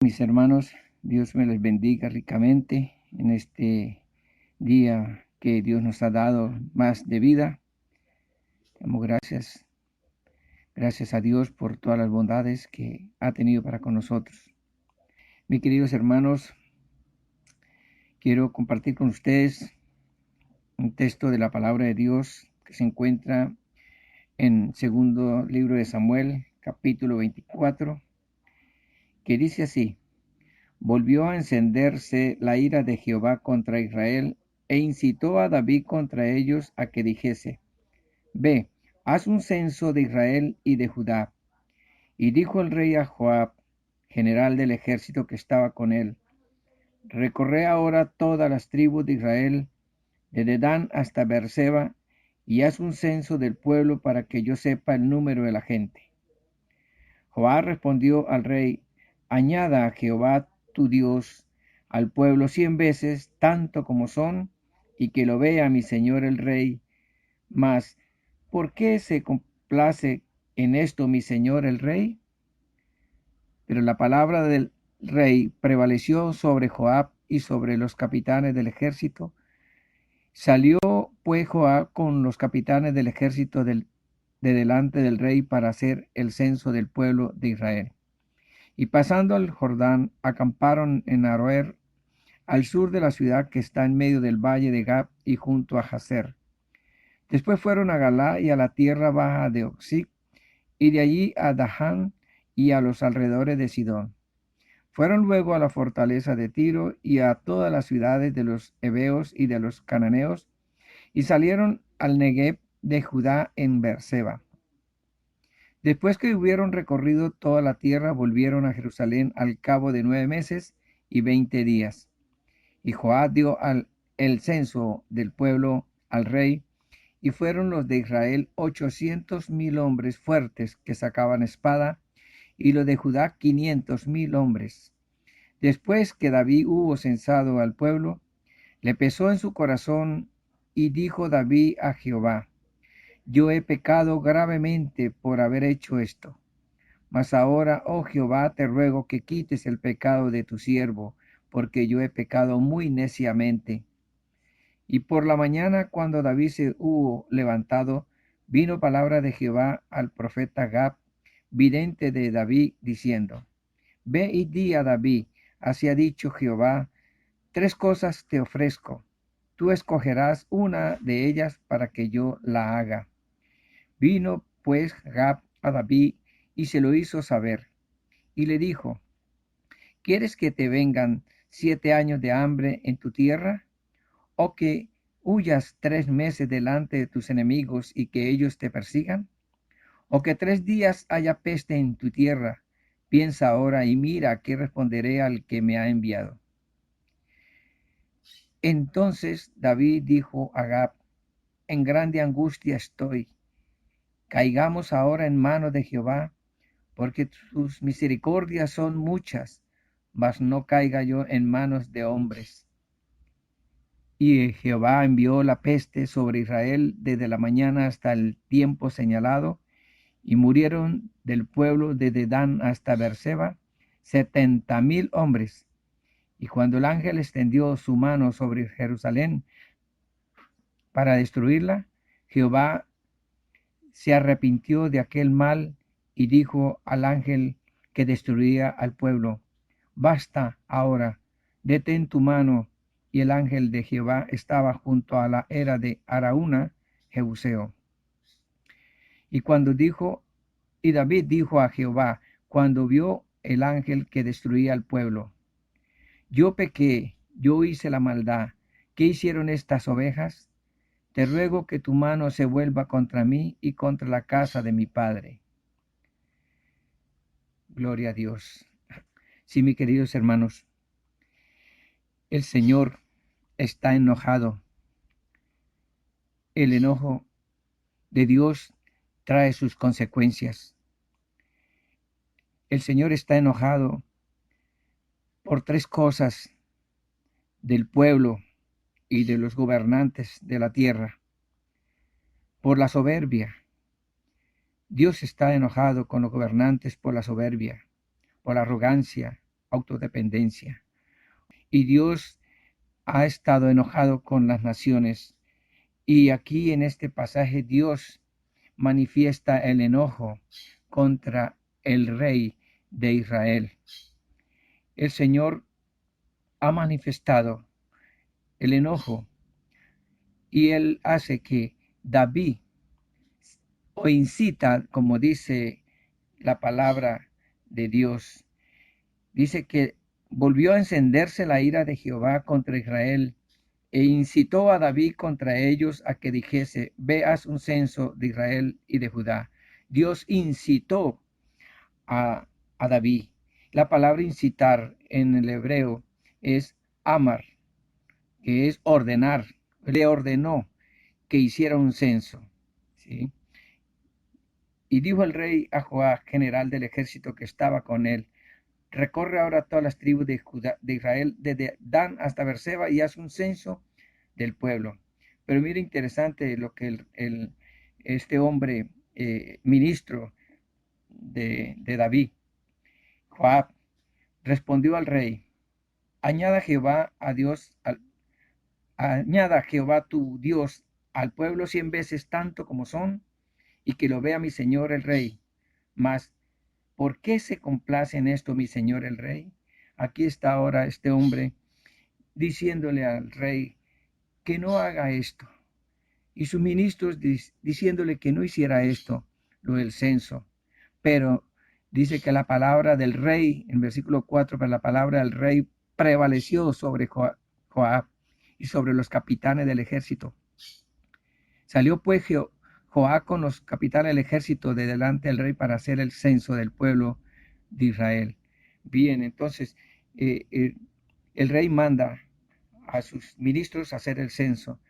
Mis hermanos, Dios me les bendiga ricamente en este día que Dios nos ha dado más de vida. Damos gracias a Dios por todas las bondades que ha tenido para con nosotros. Mis queridos hermanos, quiero compartir con ustedes un texto de la palabra de Dios que se encuentra en segundo libro de Samuel, capítulo 24, que dice así: Volvió a encenderse la ira de Jehová contra Israel, e incitó a David contra ellos a que dijese: Ve, haz un censo de Israel y de Judá. Y dijo el rey a Joab, general del ejército que estaba con él: Recorre ahora todas las tribus de Israel, desde Dan hasta Beerseba, y haz un censo del pueblo para que yo sepa el número de la gente. Joab respondió al rey: Añada a Jehová tu Dios al pueblo 100 veces tanto como son, y que lo vea mi señor el rey. Mas, ¿por qué se complace en esto mi señor el rey? Pero la palabra del rey prevaleció sobre Joab y sobre los capitanes del ejército. Salió pues Joab con los capitanes del ejército de delante del rey para hacer el censo del pueblo de Israel. Y pasando el Jordán, acamparon en Aroer, al sur de la ciudad que está en medio del valle de Gab y junto a Jazer. Después fueron a Galá y a la tierra baja de Oxig, y de allí a Dahán y a los alrededores de Sidón. Fueron luego a la fortaleza de Tiro y a todas las ciudades de los heveos y de los cananeos, y salieron al Negev de Judá en Beerseba. Después que hubieron recorrido toda la tierra, volvieron a Jerusalén al cabo de 9 meses y 20 días. Y Joab dio el censo del pueblo al rey, y fueron los de Israel 800,000 hombres fuertes que sacaban espada, y los de Judá 500,000 hombres. Después que David hubo censado al pueblo, le pesó en su corazón, y dijo David a Jehová: Yo he pecado gravemente por haber hecho esto. Mas ahora, oh Jehová, te ruego que quites el pecado de tu siervo, porque yo he pecado muy neciamente. Y por la mañana, cuando David se hubo levantado, vino palabra de Jehová al profeta Gad, vidente de David, diciendo: Ve y di a David, así ha dicho Jehová: 3 cosas te ofrezco. Tú escogerás una de ellas para que yo la haga. Vino pues Gad a David y se lo hizo saber. Y le dijo: ¿Quieres que te vengan 7 años de hambre en tu tierra? ¿O que huyas 3 meses delante de tus enemigos y que ellos te persigan? ¿O que 3 días haya peste en tu tierra? Piensa ahora y mira qué responderé al que me ha enviado. Entonces David dijo a Gad: En grande angustia estoy. Caigamos ahora en manos de Jehová, porque sus misericordias son muchas, mas no caiga yo en manos de hombres. Y Jehová envió la peste sobre Israel desde la mañana hasta el tiempo señalado, y murieron del pueblo desde Dan hasta Beerseba 70,000 hombres. Y cuando el ángel extendió su mano sobre Jerusalén para destruirla, Jehová se arrepintió de aquel mal y dijo al ángel que destruía al pueblo: Basta ahora, detén tu mano. Y el ángel de Jehová estaba junto a la era de Araúna, Jebuseo. Y David dijo a Jehová, cuando vio el ángel que destruía al pueblo: Yo pequé, yo hice la maldad. ¿Qué hicieron estas ovejas? Te ruego que tu mano se vuelva contra mí y contra la casa de mi padre. Gloria a Dios. Sí, mis queridos hermanos, el Señor está enojado. El enojo de Dios trae sus consecuencias. El Señor está enojado por 3 cosas del pueblo y de los gobernantes de la tierra. Por la soberbia. Dios está enojado con los gobernantes por la soberbia, por la arrogancia, autodependencia. Y Dios ha estado enojado con las naciones. Y aquí en este pasaje Dios manifiesta el enojo contra el rey de Israel. El Señor ha manifestado el enojo y él hace que David, o incita, como dice la palabra de Dios, dice que volvió a encenderse la ira de Jehová contra Israel e incitó a David contra ellos a que dijese, ve, haz un censo de Israel y de Judá. Dios incitó a, a David. La palabra incitar en el hebreo es amar, que es ordenar. Le ordenó que hiciera un censo. ¿Sí? Y dijo el rey a Joab, general del ejército que estaba con él, recorre ahora todas las tribus de, de Israel, desde Dan hasta Beerseba, y haz un censo del pueblo. Pero mira, interesante lo que este hombre, ministro de David, Joab, respondió al rey, añada Jehová a Dios, añada Jehová tu Dios al pueblo 100 veces tanto como son, y que lo vea mi señor el rey. Mas, ¿por qué se complace en esto mi señor el rey? Aquí está ahora este hombre diciéndole al rey que no haga esto. Y sus ministros diciéndole que no hiciera esto, lo del censo. Pero dice que la palabra del rey, en versículo 4, pero la palabra del rey prevaleció sobre Joab y sobre los capitanes del ejército. Salió pues Joab con los capitanes del ejército de delante del rey para hacer el censo del pueblo de Israel. Bien, entonces el rey manda a sus ministros a hacer el censo.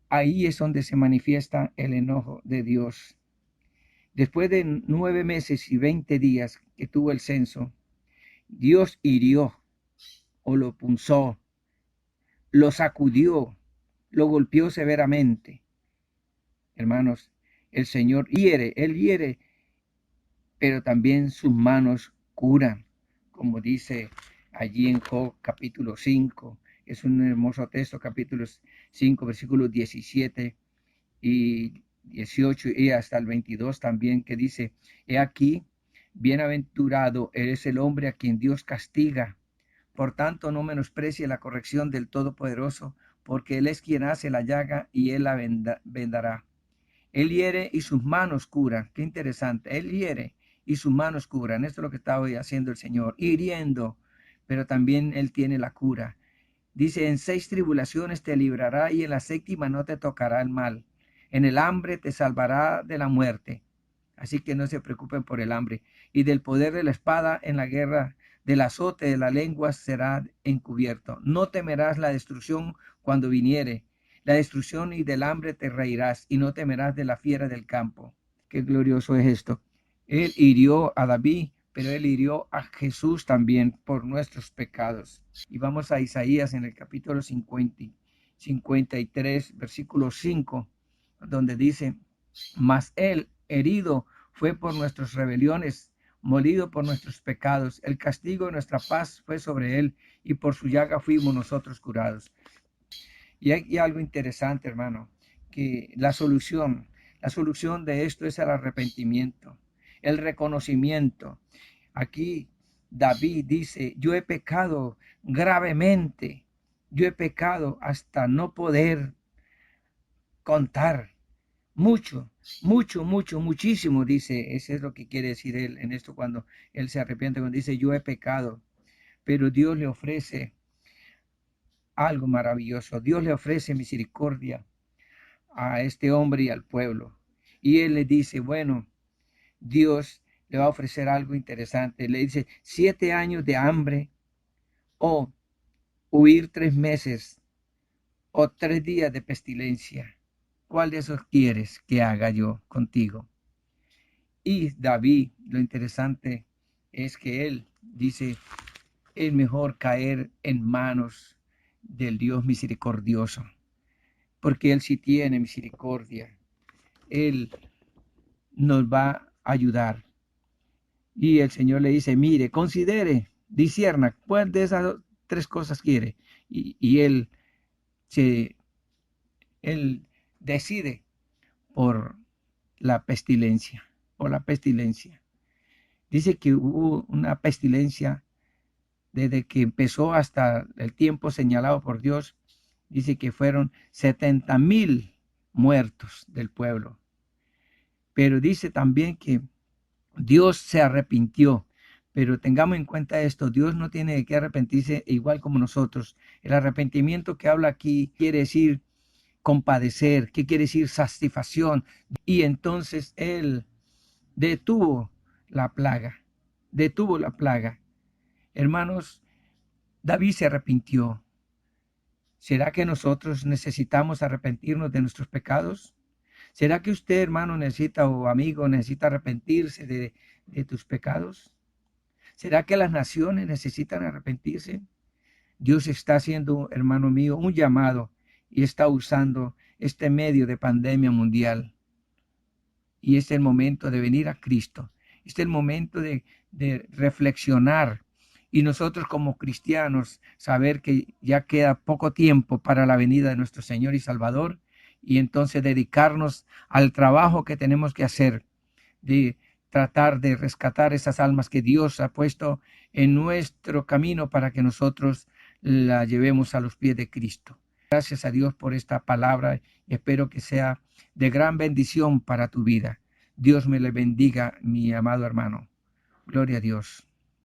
Ahí es donde se manifiesta el enojo de Dios. Después de 9 meses y 20 días que tuvo el censo, Dios hirió o lo punzó, lo sacudió, lo golpeó severamente. Hermanos, el Señor hiere, Él hiere, pero también sus manos curan, como dice allí en Job capítulo 5. Es un hermoso texto, capítulo 5, versículos 17 y 18 y hasta el 22 también, que dice, he aquí, bienaventurado eres el hombre a quien Dios castiga. Por tanto, no menosprecie la corrección del Todopoderoso, porque Él es quien hace la llaga y Él la vendará. Él hiere y sus manos curan. Qué interesante. Él hiere y sus manos curan. Esto es lo que está hoy haciendo el Señor, hiriendo, pero también Él tiene la cura. Dice, en 6 tribulaciones te librará y en la 7ª no te tocará el mal. En el hambre te salvará de la muerte. Así que no se preocupen por el hambre. Y del poder de la espada en la guerra, del azote de la lengua será encubierto. No temerás la destrucción cuando viniere. La destrucción y del hambre te reirás y no temerás de la fiera del campo. Qué glorioso es esto. Él hirió a David, pero él hirió a Jesús también por nuestros pecados. Y vamos a Isaías en el capítulo 53, versículo 5, donde dice, mas él herido fue por nuestras rebeliones, molido por nuestros pecados. El castigo de nuestra paz fue sobre él, y por su llaga fuimos nosotros curados. Y hay algo interesante, hermano, que la solución de esto es el arrepentimiento, el reconocimiento. Aquí David dice, yo he pecado gravemente, yo he pecado hasta no poder contar. Mucho, muchísimo, dice, ese es lo que quiere decir él en esto cuando él se arrepiente, cuando dice, yo he pecado, pero Dios le ofrece algo maravilloso. Dios le ofrece misericordia a este hombre y al pueblo. Y él le dice, bueno, Dios le va a ofrecer algo interesante. Le dice, 7 años de hambre o huir 3 meses o 3 días de pestilencia. ¿Cuál de esos quieres que haga yo contigo? Y David, lo interesante es que él dice, es mejor caer en manos del Dios misericordioso, porque Él sí tiene misericordia. Él nos va a ayudar. Y el Señor le dice, mire, considere discierna cuál de esas tres cosas quiere. Y él decide por la pestilencia, por la pestilencia. Dice que hubo una pestilencia desde que empezó hasta el tiempo señalado por Dios. Dice que fueron 70,000 muertos del pueblo. Pero dice también que Dios se arrepintió. Pero tengamos en cuenta esto, Dios no tiene que arrepentirse igual como nosotros. El arrepentimiento que habla aquí quiere decir compadecer, que quiere decir satisfacción. Y entonces Él detuvo la plaga, detuvo la plaga. Hermanos, David se arrepintió. ¿Será que nosotros necesitamos arrepentirnos de nuestros pecados? ¿Será que usted, hermano, necesita o amigo, necesita arrepentirse de tus pecados? ¿Será que las naciones necesitan arrepentirse? Dios está haciendo, hermano mío, un llamado y está usando este medio de pandemia mundial. Y es el momento de venir a Cristo. Es el momento de reflexionar. Y nosotros como cristianos saber que ya queda poco tiempo para la venida de nuestro Señor y Salvador. Y entonces dedicarnos al trabajo que tenemos que hacer. De tratar de rescatar esas almas que Dios ha puesto en nuestro camino para que nosotros la llevemos a los pies de Cristo. Gracias a Dios por esta palabra y espero que sea de gran bendición para tu vida. Dios me le bendiga, mi amado hermano. Gloria a Dios.